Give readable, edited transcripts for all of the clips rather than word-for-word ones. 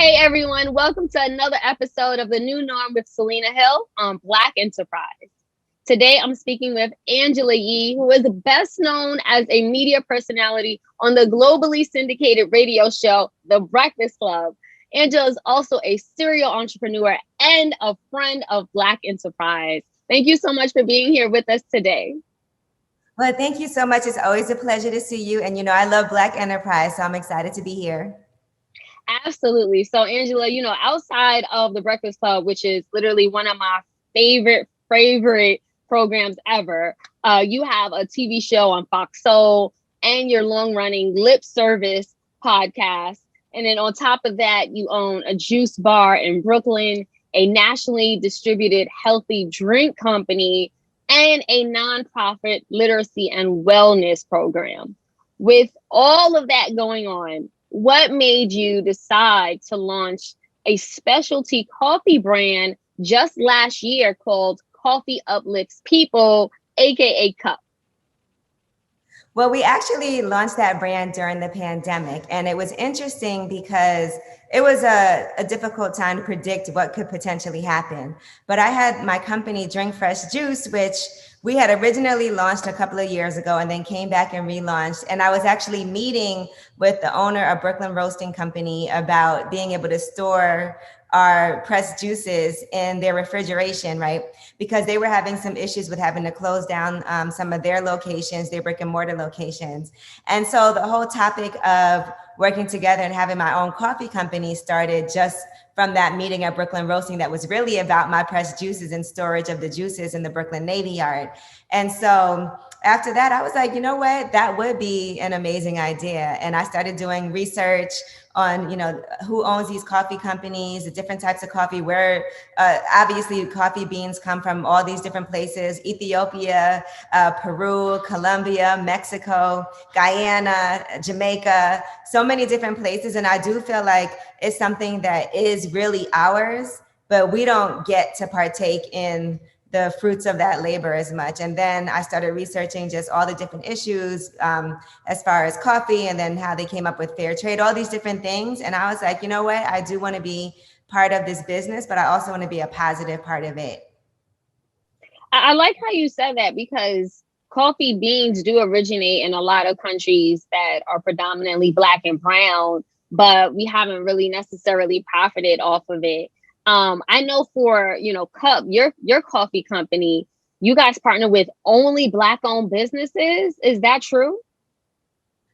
Hey everyone, welcome to another episode of The New Norm with Selena Hill on Black Enterprise. Today I'm speaking with Angela Yee, who is best known as a media personality on the globally syndicated radio show, The Breakfast Club. Angela is also a serial entrepreneur and a friend of Black Enterprise. Thank you so much for being here with us today. Well, thank you so much. It's always a pleasure to see you. And, I love Black Enterprise, so I'm excited to be here. Absolutely. So, Angela, outside of the Breakfast Club, which is literally one of my favorite programs ever, you have a TV show on Fox Soul and your long running Lip Service podcast. And then on top of that, you own a juice bar in Brooklyn, a nationally distributed healthy drink company, and a nonprofit literacy and wellness program. With all of that going on, what made you decide to launch a specialty coffee brand just last year called Coffee Uplifts People, aka Cup? Well, we actually launched that brand during the pandemic, and it was interesting because it was a difficult time to predict what could potentially happen. But I had my company Drink Fresh Juice, which we had originally launched a couple of years ago and then came back and relaunched. And I was actually meeting with the owner of Brooklyn Roasting Company about being able to store our pressed juices in their refrigeration, right? Because they were having some issues with having to close down some of their locations, their brick and mortar locations. And so the whole topic of working together and having my own coffee company started just from that meeting at Brooklyn Roasting that was really about my pressed juices and storage of the juices in the Brooklyn Navy Yard. And so after that, I was like, you know what, that would be an amazing idea. And I started doing research on, who owns these coffee companies, the different types of coffee, where obviously coffee beans come from all these different places: Ethiopia, Peru, Colombia, Mexico, Guyana, Jamaica, so many different places. And I do feel like it's something that is really ours, but we don't get to partake in the fruits of that labor as much. And then I started researching just all the different issues as far as coffee, and then how they came up with fair trade, all these different things. And I was like, you know what, I do want to be part of this business, but I also want to be a positive part of it. I like how you said that, because coffee beans do originate in a lot of countries that are predominantly Black and brown, but we haven't really necessarily profited off of it. I know for, Cup, your coffee company, you guys partner with only Black owned businesses. Is that true?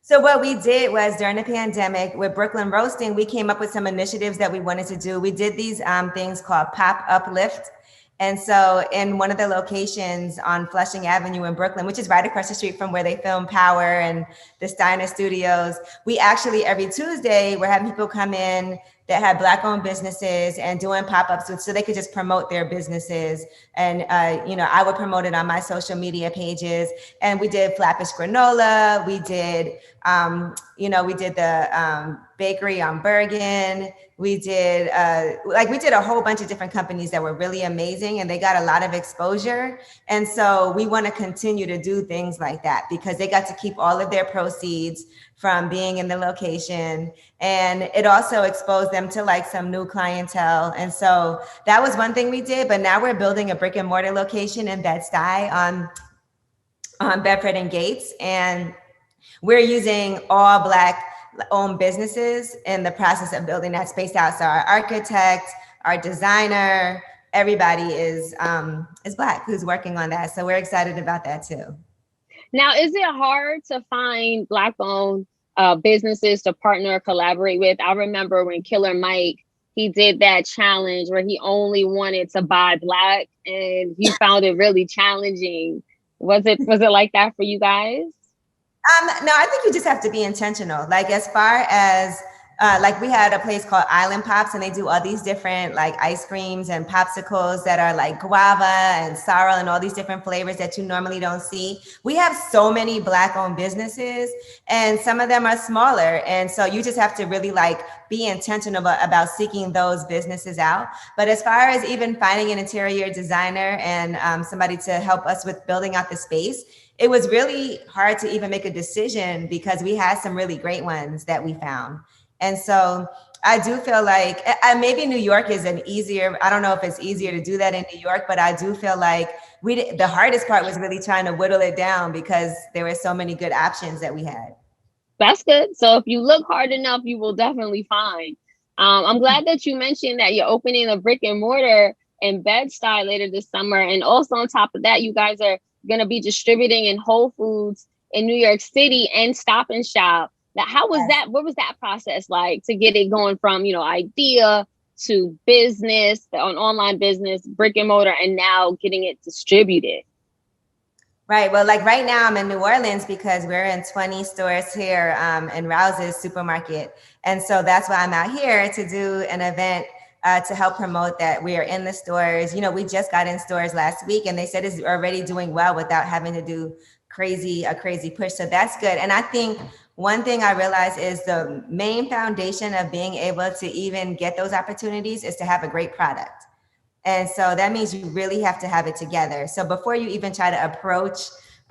So what we did was, during the pandemic with Brooklyn Roasting, we came up with some initiatives that we wanted to do. We did these things called Pop Uplift. And so in one of the locations on Flushing Avenue in Brooklyn, which is right across the street from where they film Power and the Steiner Studios, we actually every Tuesday, we're having people come in that had Black owned businesses and doing pop-ups so they could just promote their businesses. And, I would promote it on my social media pages. And we did Flatfish Granola. We did, we did the bakery on Bergen. We did a whole bunch of different companies that were really amazing, and they got a lot of exposure. And so we want to continue to do things like that, because they got to keep all of their proceeds from being in the location. And it also exposed them to like some new clientele. And so that was one thing we did. But now we're building a brick and mortar location in Bed-Stuy on Bedford and Gates. And we're using all Black owned businesses in the process of building that space out. So our architect, our designer, everybody is Black who's working on that. So we're excited about that too. Now, is it hard to find Black owned businesses to partner or collaborate with? I remember when Killer Mike, he did that challenge where he only wanted to buy Black, and he found it really challenging. Was it like that for you guys? No, I think you just have to be intentional. Like, as far as like, we had a place called Island Pops, and they do all these different like ice creams and popsicles that are like guava and sorrel and all these different flavors that you normally don't see. We have so many Black owned businesses, and some of them are smaller. And so you just have to really like be intentional about seeking those businesses out. But as far as even finding an interior designer and somebody to help us with building out the space, it was really hard to even make a decision, because we had some really great ones that we found. And so I do feel like maybe New York is an easier, I don't know if it's easier to do that in New York, but I do feel like the hardest part was really trying to whittle it down because there were so many good options that we had. That's good. So if you look hard enough, you will definitely find. I'm glad that you mentioned that you're opening a brick and mortar in Bed-Stuy later this summer. And also on top of that, you guys are going to be distributing in Whole Foods in New York City and Stop and Shop. Now, how was Yes. that? What was that process like to get it going from, idea to business, an online business, brick and mortar, and now getting it distributed? Right. Well, like right now I'm in New Orleans because we're in 20 stores here in Rouse's supermarket. And so that's why I'm out here to do an event to help promote that we are in the stores. You know, we just got in stores last week and they said it's already doing well without having to do a crazy push. So that's good. And I think one thing I realized is the main foundation of being able to even get those opportunities is to have a great product. And so that means you really have to have it together. So before you even try to approach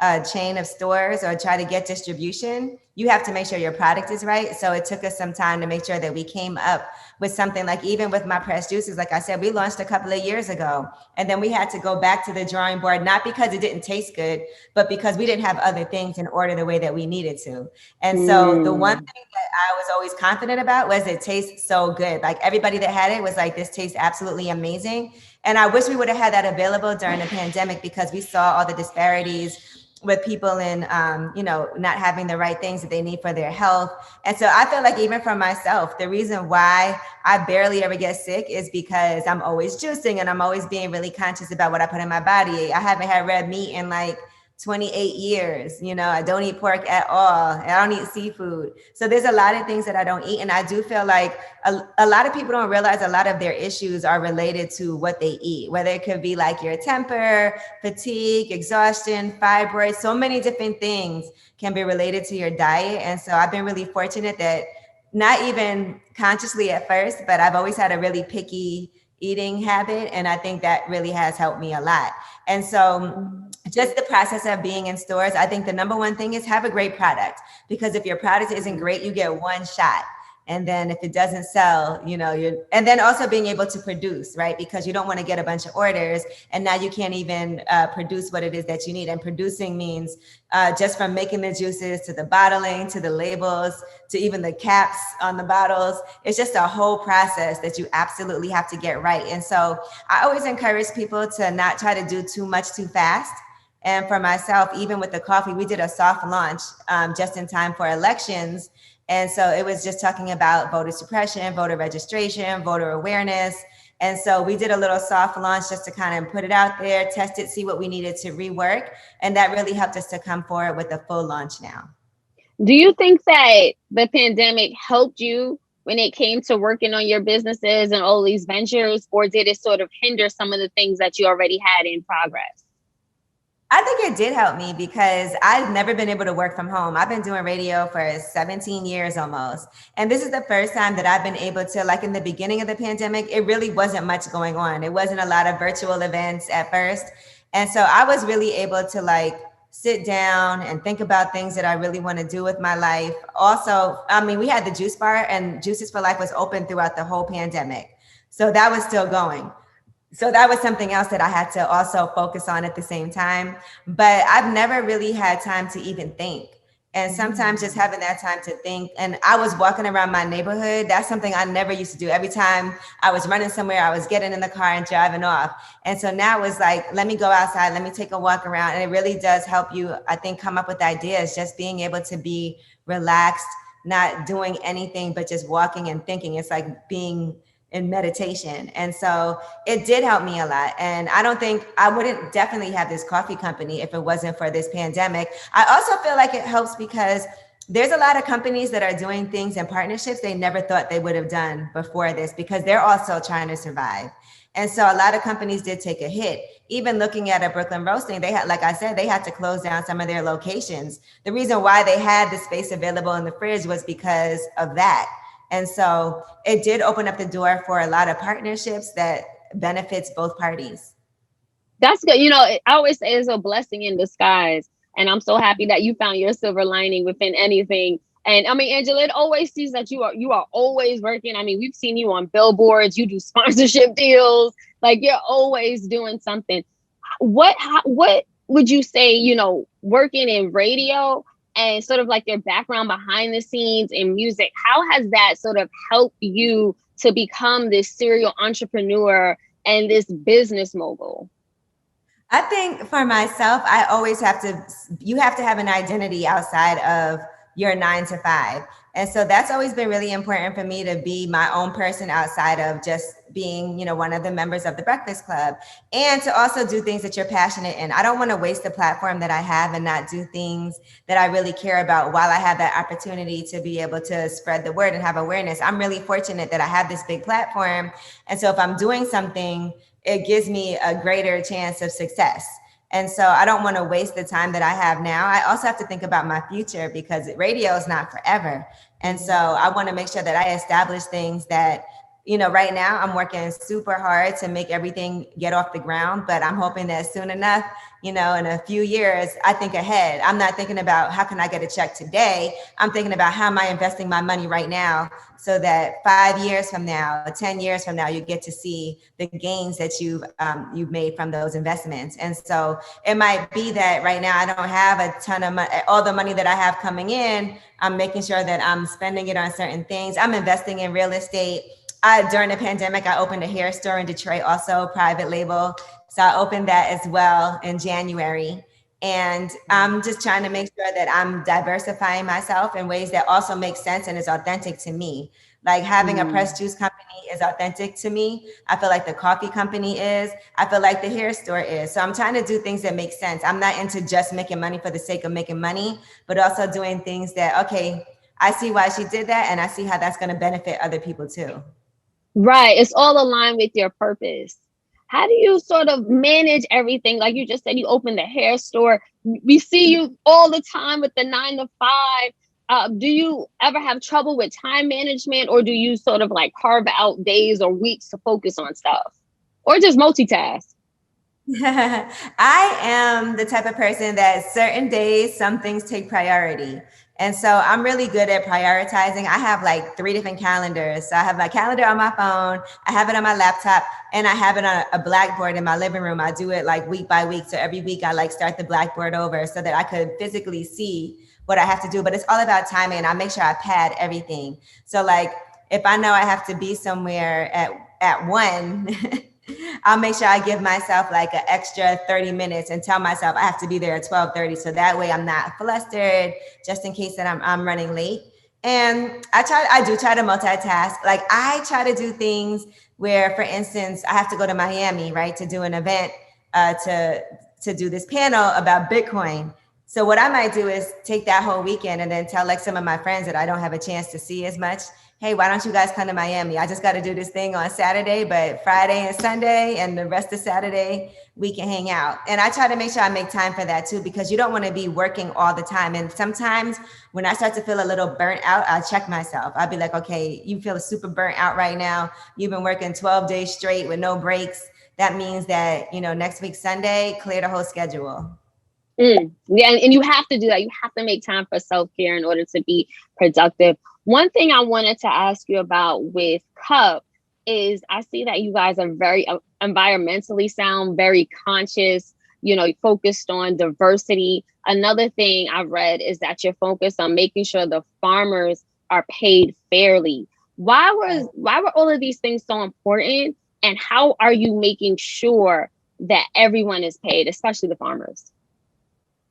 a chain of stores or try to get distribution, you have to make sure your product is right. So it took us some time to make sure that we came up with something like, even with my pressed juices, like I said, we launched a couple of years ago. And then we had to go back to the drawing board, not because it didn't taste good, but because we didn't have other things in order the way that we needed to. And so the one Mm. thing that I was always confident about was it tastes so good. Like everybody that had it was like, this tastes absolutely amazing. And I wish we would have had that available during the pandemic because we saw all the disparities with people in, not having the right things that they need for their health. And so I feel like even for myself, the reason why I barely ever get sick is because I'm always juicing and I'm always being really conscious about what I put in my body. I haven't had red meat in like 28 years. I don't eat pork at all. I don't eat seafood. So there's a lot of things that I don't eat. And I do feel like a lot of people don't realize a lot of their issues are related to what they eat, whether it could be like your temper, fatigue, exhaustion, fibroids, so many different things can be related to your diet. And so I've been really fortunate that not even consciously at first, but I've always had a really picky eating habit. And I think that really has helped me a lot. And so just the process of being in stores, I think the number one thing is have a great product, because if your product isn't great, you get one shot. And then if it doesn't sell, and then also being able to produce, right? Because you don't want to get a bunch of orders and now you can't even produce what it is that you need. And producing means just from making the juices to the bottling, to the labels, to even the caps on the bottles. It's just a whole process that you absolutely have to get right. And so I always encourage people to not try to do too much too fast. And for myself, even with the coffee, we did a soft launch just in time for elections. And so it was just talking about voter suppression, voter registration, voter awareness. And so we did a little soft launch just to kind of put it out there, test it, see what we needed to rework. And that really helped us to come forward with a full launch now. Do you think that the pandemic helped you when it came to working on your businesses and all these ventures, or did it sort of hinder some of the things that you already had in progress? I think it did help me because I've never been able to work from home. I've been doing radio for 17 years almost. And this is the first time that I've been able to, like in the beginning of the pandemic, it really wasn't much going on. It wasn't a lot of virtual events at first. And so I was really able to like sit down and think about things that I really want to do with my life. Also, I mean, we had the juice bar and Juices for Life was open throughout the whole pandemic. So that was still going. So that was something else that I had to also focus on at the same time. But I've never really had time to even think. And sometimes just having that time to think. And I was walking around my neighborhood. That's something I never used to do. Every time I was running somewhere, I was getting in the car and driving off. And so now it's like, let me go outside, let me take a walk around. And it really does help you, I think, come up with ideas, just being able to be relaxed, not doing anything, but just walking and thinking. It's like being in meditation. And so it did help me a lot. And I don't think I wouldn't definitely have this coffee company if it wasn't for this pandemic. I also feel like it helps because there's a lot of companies that are doing things and partnerships they never thought they would have done before this, because they're also trying to survive. And so a lot of companies did take a hit. Even looking at a Brooklyn Roasting, they had, like I said, they had to close down some of their locations. The reason why they had the space available in the fridge was because of that. And so it did open up the door for a lot of partnerships that benefits both parties. That's good. I always say it's a blessing in disguise. And I'm so happy that you found your silver lining within anything. And I mean, Angela, it always seems that you are always working. I mean, we've seen you on billboards, you do sponsorship deals, like you're always doing something. What would you say, working in radio and sort of like your background behind the scenes in music, how has that sort of helped you to become this serial entrepreneur and this business mogul? I think for myself, you have to have an identity outside of your 9 to 5. And so that's always been really important for me to be my own person outside of just being, one of the members of the Breakfast Club, and to also do things that you're passionate in. I don't want to waste the platform that I have and not do things that I really care about while I have that opportunity to be able to spread the word and have awareness. I'm really fortunate that I have this big platform. And so if I'm doing something, it gives me a greater chance of success. And so I don't want to waste the time that I have now. I also have to think about my future because radio is not forever. And so I want to make sure that I establish things that, right now I'm working super hard to make everything get off the ground, but I'm hoping that soon enough, in a few years, I think ahead. I'm not thinking about how can I get a check today. I'm thinking about how am I investing my money right now so that 5 years from now, 10 years from now, you get to see the gains that you've made from those investments. And so it might be that right now I don't have a ton of money. All the money that I have coming in, I'm making sure that I'm spending it on certain things. I'm investing in real estate. During the pandemic, I opened a hair store in Detroit, also private label. So I opened that as well in January. And I'm just trying to make sure that I'm diversifying myself in ways that also make sense and is authentic to me. Like having a pressed juice company is authentic to me. I feel like the coffee company is. I feel like the hair store is. So I'm trying to do things that make sense. I'm not into just making money for the sake of making money, but also doing things that, okay, I see why she did that and I see how that's going to benefit other people too. Right. It's all aligned with your purpose. How do you sort of manage everything? Like you just said, you opened the hair store. We see you all the time with the 9 to 5. Do you ever have trouble with time management, or do you sort of like carve out days or weeks to focus on stuff, or just multitask? I am the type of person that certain days, some things take priority. And so I'm really good at prioritizing. I have like 3 different calendars. So I have my calendar on my phone, I have it on my laptop, and I have it on a blackboard in my living room. I do it like week by week. So every week I like start the blackboard over so that I could physically see what I have to do. But it's all about timing. I make sure I pad everything. So like if I know I have to be somewhere at 1, I'll make sure I give myself like an extra 30 minutes and tell myself I have to be there at 12:30. So that way I'm not flustered just in case that I'm running late. And I do try to multitask. Like I try to do things where, for instance, I have to go to Miami, right, to do an event, to do this panel about Bitcoin. So what I might do is take that whole weekend and then tell like some of my friends that I don't have a chance to see as much, hey, why don't you guys come to Miami? I just got to do this thing on Saturday, but Friday and Sunday and the rest of Saturday, we can hang out. And I try to make sure I make time for that too, because you don't want to be working all the time. And sometimes when I start to feel a little burnt out, I check myself. I'll be like, okay, you feel super burnt out right now. You've been working 12 days straight with no breaks. That means that, next week, Sunday, clear the whole schedule. Yeah, and you have to do that. You have to make time for self-care in order to be productive. One thing I wanted to ask you about with Cup is I see that you guys are very environmentally sound, very conscious, focused on diversity. Another thing I read is that you're focused on making sure the farmers are paid fairly. Why were all of these things so important? And how are you making sure that everyone is paid, especially the farmers?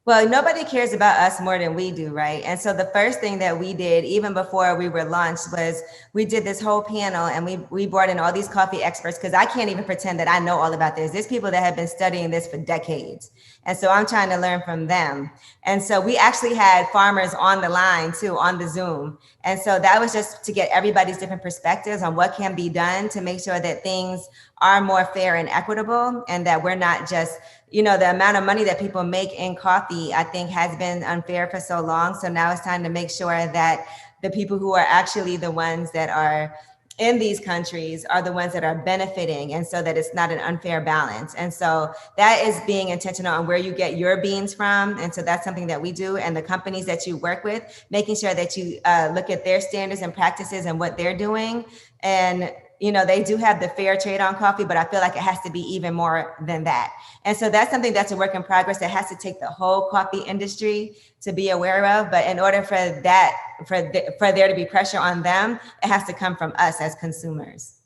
Well, nobody cares about us more than we do, right? And so the first thing that we did, even before we were launched, was we did this whole panel and we brought in all these coffee experts, because I can't even pretend that I know all about this. There's people that have been studying this for decades. And so I'm trying to learn from them. And so we actually had farmers on the line too, on the Zoom. And so that was just to get everybody's different perspectives on what can be done to make sure that things are more fair and equitable, and that we're not just, the amount of money that people make in coffee, I think has been unfair for so long. So now it's time to make sure that the people who are actually the ones that are in these countries are the ones that are benefiting, and so that it's not an unfair balance. And so that is being intentional on where you get your beans from. And so that's something that we do. And the companies that you work with, making sure that you look at their standards and practices and what they're doing. And they do have the fair trade on coffee, but I feel like it has to be even more than that. And so that's something that's a work in progress that has to take the whole coffee industry to be aware of. But in order for that, for there to be pressure on them, it has to come from us as consumers.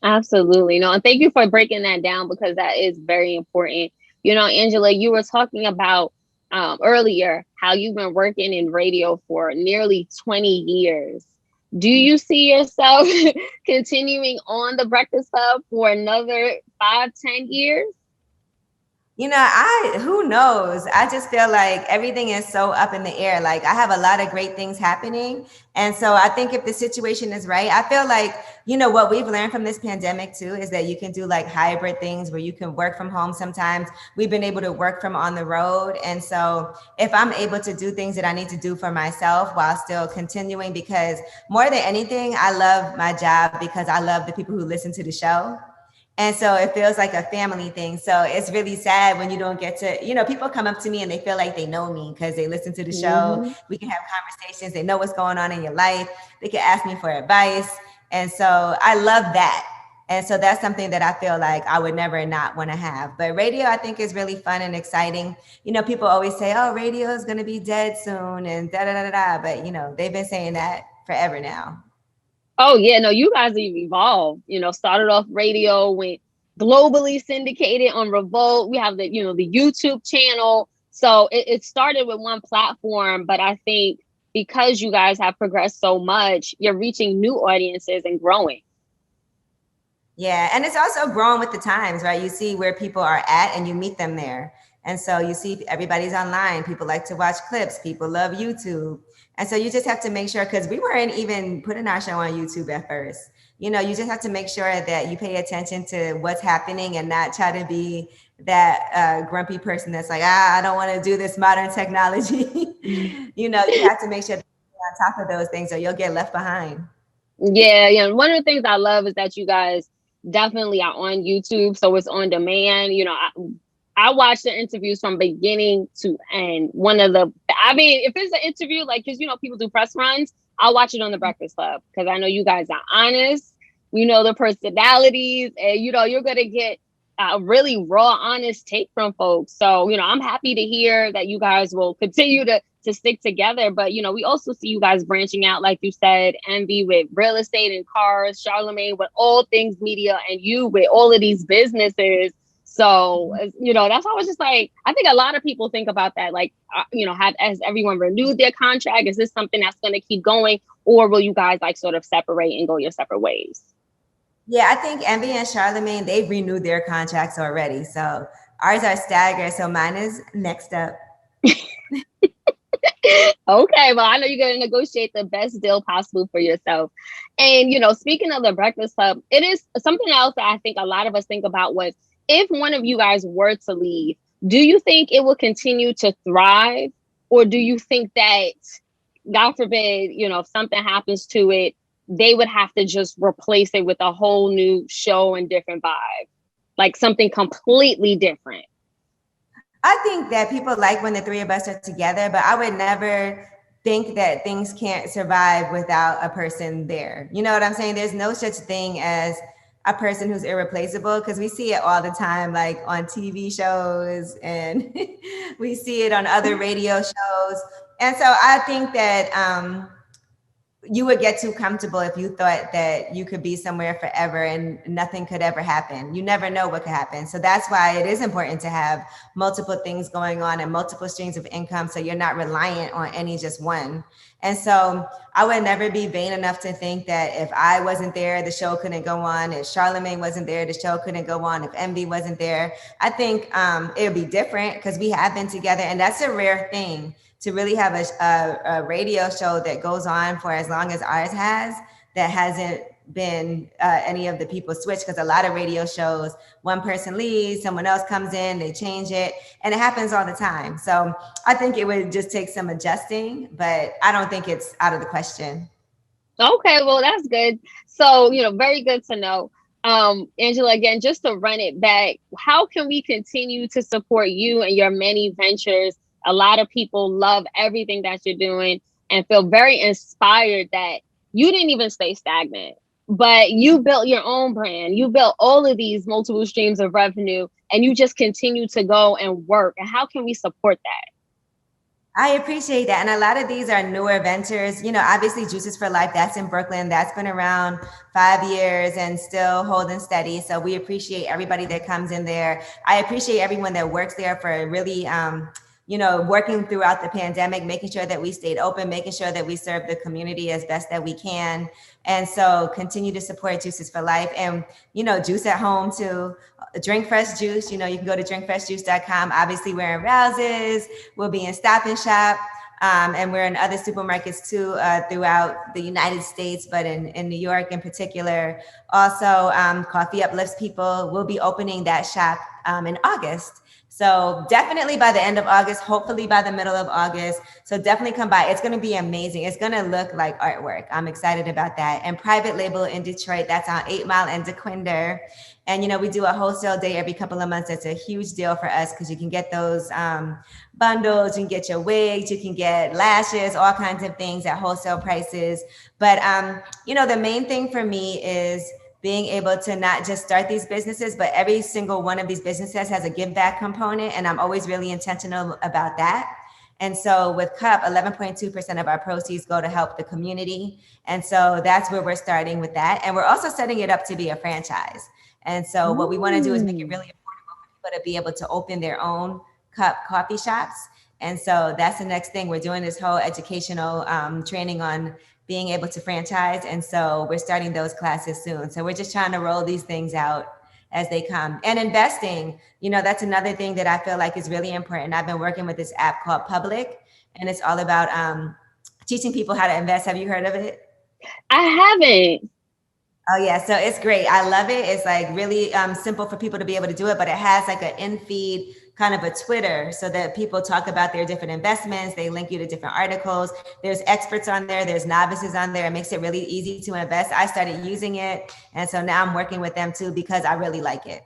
Absolutely. No, and thank you for breaking that down, because that is very important. Angela, you were talking about earlier how you've been working in radio for nearly 20 years. Do you see yourself continuing on the Breakfast Club for another 5, 10 years? Who knows? I just feel like everything is so up in the air. Like, I have a lot of great things happening. And so I think if the situation is right, I feel like, what we've learned from this pandemic too, is that you can do like hybrid things where you can work from home. Sometimes we've been able to work from on the road. And so if I'm able to do things that I need to do for myself while still continuing, because more than anything, I love my job because I love the people who listen to the show. And so it feels like a family thing. So it's really sad when you don't get to, people come up to me and they feel like they know me because they listen to the show. Mm-hmm. We can have conversations. They know what's going on in your life. They can ask me for advice. And so I love that. And so that's something that I feel like I would never not want to have. But radio, I think, is really fun and exciting. People always say, oh, radio is going to be dead soon and da da da da. But, they've been saying that forever now. Oh yeah, no, you guys have evolved. Started off radio, went globally syndicated on Revolt. We have the YouTube channel. So it started with one platform, but I think because you guys have progressed so much, you're reaching new audiences and growing. Yeah, and it's also growing with the times, right? You see where people are at and you meet them there. And so you see everybody's online. People like to watch clips. People love YouTube. And so you just have to make sure, because we weren't even putting our show on YouTube at first. You just have to make sure that you pay attention to what's happening and not try to be that grumpy person that's like, I don't want to do this modern technology. You have to make sure that you're on top of those things or you'll get left behind. Yeah. One of the things I love is that you guys definitely are on YouTube. So it's on demand. I watch the interviews from beginning to end. If it's an interview, like, because, people do press runs, I'll watch it on the Breakfast Club because I know you guys are honest. We know the personalities, and, you're going to get a really raw, honest take from folks. So, I'm happy to hear that you guys will continue to stick together. But, we also see you guys branching out, like you said, Envy with real estate and cars, Charlemagne with all things media, and you with all of these businesses. So, that's why I was just like, I think a lot of people think about that. Like, has everyone renewed their contract? Is this something that's going to keep going? Or will you guys like sort of separate and go your separate ways? Yeah, I think Envy and Charlemagne, they've renewed their contracts already. So ours are staggered. So mine is next up. Okay, well, I know you're going to negotiate the best deal possible for yourself. And, speaking of the Breakfast Club, it is something else that I think a lot of us think about was, if one of you guys were to leave, do you think it will continue to thrive? Or do you think that, God forbid, if something happens to it, they would have to just replace it with a whole new show and different vibe, like something completely different? I think that people like when the three of us are together, but I would never think that things can't survive without a person there. You know what I'm saying? There's no such thing as a person who's irreplaceable, because we see it all the time, like on TV shows, and we see it on other radio shows. And so I think that you would get too comfortable if you thought that you could be somewhere forever and nothing could ever happen. You never know what could happen. So that's why it is important to have multiple things going on and multiple streams of income, so you're not reliant on any just one. And so I would never be vain enough to think that if I wasn't there, the show couldn't go on. If Charlemagne wasn't there, the show couldn't go on. If Envy wasn't there, I think it would be different, because we have been together, and that's a rare thing, to really have a radio show that goes on for as long as ours has, that hasn't been any of the people switch. Because a lot of radio shows, one person leaves, someone else comes in, they change it, and it happens all the time. So I think it would just take some adjusting, but I don't think it's out of the question. Okay, well, that's good. So, very good to know. Angela, again, just to run it back, how can we continue to support you and your many ventures? A lot of people love everything that you're doing and feel very inspired that you didn't even stay stagnant, but you built your own brand. You built all of these multiple streams of revenue and you just continue to go and work. And how can we support that? I appreciate that. And a lot of these are newer ventures. Obviously Juices for Life, that's in Brooklyn. That's been around 5 years and still holding steady. So we appreciate everybody that comes in there. I appreciate everyone that works there for really, working throughout the pandemic, making sure that we stayed open, making sure that we serve the community as best that we can. And so continue to support Juices for Life and, juice at home too. Drink Fresh Juice. You can go to drinkfreshjuice.com. Obviously, we're in Rouse's. We'll be in Stop and Shop. And we're in other supermarkets too throughout the United States, but in New York in particular. Also, Coffee Uplifts people will be opening that shop in August. So definitely by the end of August, hopefully by the middle of August. So definitely come by. It's going to be amazing. It's going to look like artwork. I'm excited about that. And Private Label in Detroit, that's on 8 Mile and DeQuinder. And, we do a wholesale day every couple of months. That's a huge deal for us because you can get those bundles, you can get your wigs, you can get lashes, all kinds of things at wholesale prices. But, the main thing for me is being able to not just start these businesses, but every single one of these businesses has a give back component. And I'm always really intentional about that. And so with Cup, 11.2% of our proceeds go to help the community. And so that's where we're starting with that. And we're also setting it up to be a franchise. And so what we want to do is make it really affordable for people to be able to open their own Cup coffee shops. And so that's the next thing. We're doing this whole educational training on being able to franchise. And so we're starting those classes soon. So we're just trying to roll these things out as they come. And investing, that's another thing that I feel like is really important. I've been working with this app called Public, and it's all about teaching people how to invest. Have you heard of it? I haven't. Oh yeah, so it's great. I love it. It's like really simple for people to be able to do it, but it has like an in-feed kind of a Twitter so that people talk about their different investments. They link you to different articles. There's experts on there. There's novices on there. It makes it really easy to invest. I started using it. And so now I'm working with them too because I really like it.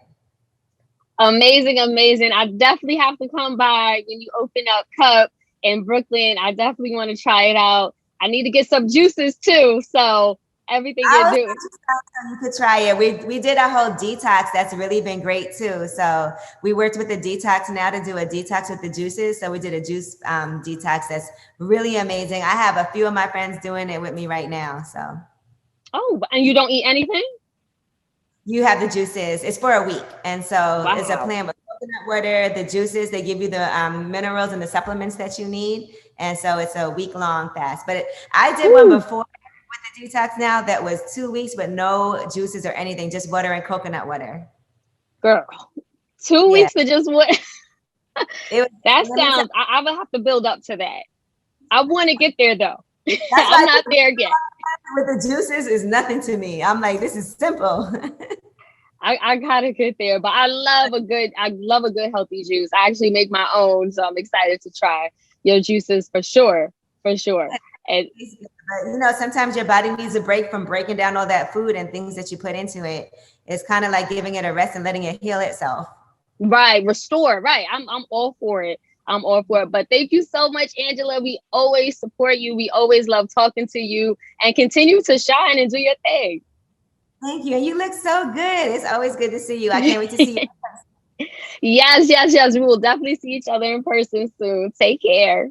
Amazing, amazing. I definitely have to come by when you open up Cup in Brooklyn. I definitely want to try it out. I need to get some juices too. So everything you're doing. You could try it. We did a whole detox. That's really been great too. So we worked with the detox now to do a detox with the juices. So we did a juice detox that's really amazing. I have a few of my friends doing it with me right now. So. Oh, and you don't eat anything? You have the juices. It's for a week. And so It's a plan with coconut water, the juices, they give you the minerals and the supplements that you need. And so it's a week-long fast. But I did one before with the detox now that was 2 weeks with no juices or anything, just water and coconut water. Girl, 2 weeks of just what? That sounds, I would have to build up to that. I want to get there though. I'm not there yet. With the juices is nothing to me. I'm like, this is simple. I gotta get there, but I love a good healthy juice. I actually make my own, so I'm excited to try your juices for sure. And sometimes your body needs a break from breaking down all that food and things that you put into it. It's kind of like giving it a rest and letting it heal itself. Right, restore. Right, I'm all for it. I'm all for it. But thank you so much, Angela. We always support you. We always love talking to you, and continue to shine and do your thing. Thank you. And you look so good. It's always good to see you. I can't wait to see you. Yes. We will definitely see each other in person soon. Take care.